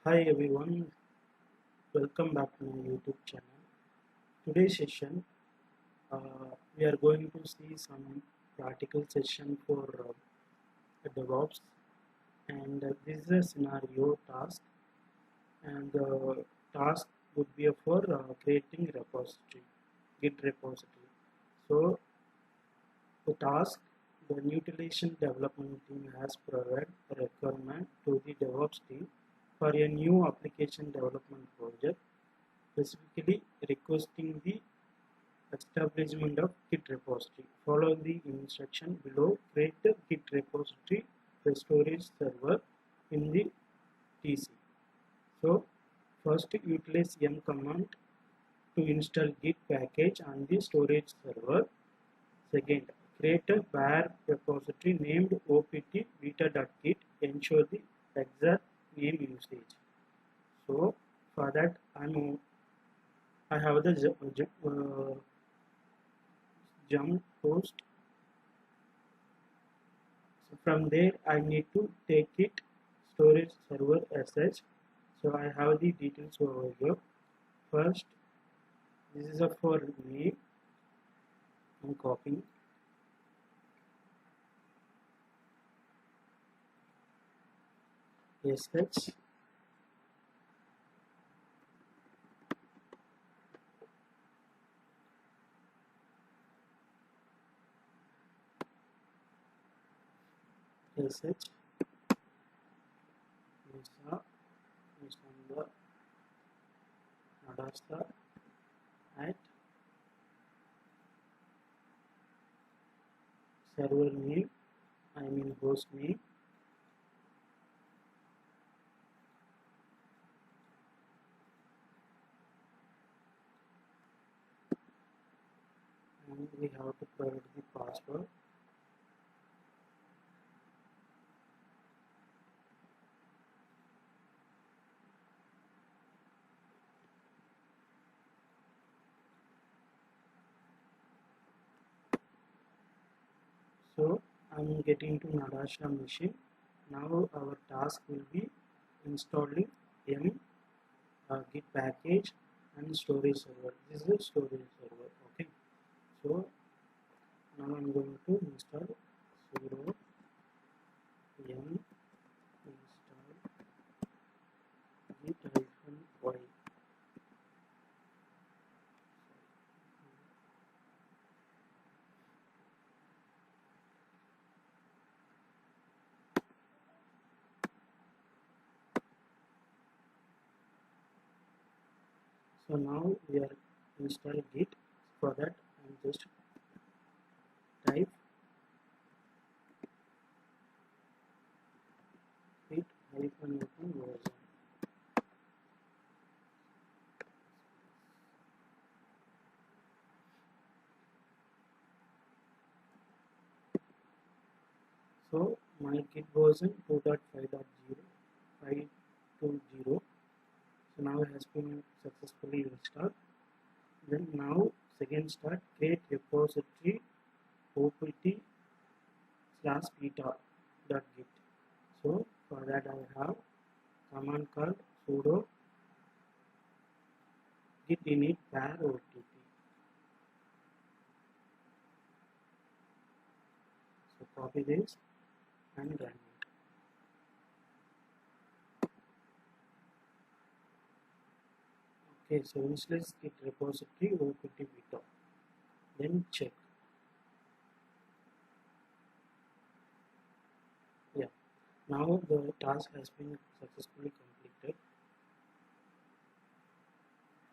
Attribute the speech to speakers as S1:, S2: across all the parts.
S1: Hi everyone, welcome back to my YouTube channel. Today's session, we are going to see some practical session for DevOps, and this is a scenario task, and the task would be for creating repository, Git repository. So the task, the utilization development team has provided a requirement to the DevOps team for a new application development project, specifically requesting the establishment of Git repository. Follow the instruction below. Create the Git repository, the storage server in the TC. So first utilize yum command to install Git package on the storage server. Second, create a var repository named opt beta.git. Ensure the exact name usage. So for that I have the jump host. So from there I need to take it storage server sh. So I have the details over here. First, this is a for name. I'm copying. sh. sh. Nisanda Nadasta at server name, I mean host name, and we have to provide the password. So I'm getting to Nadasha machine. Now our task will be installing yum Git package and storage server. This is a storage server. Okay. So now I'm going to install sudo yum install git-y. So now we are installing Git. For that, I'm just type git -open version. So my Git version 2.5.0. So now it has been successfully installed. Then now second start, create repository opt/beta.git. So for that I have command called sudo git init var opt. So copy this and run it. Okay, so initialize git repository opt beta. Then check. Yeah, now the task has been successfully completed.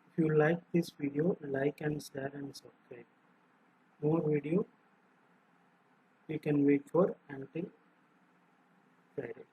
S1: If you like this video, like and share and subscribe. More video you can wait for until Friday.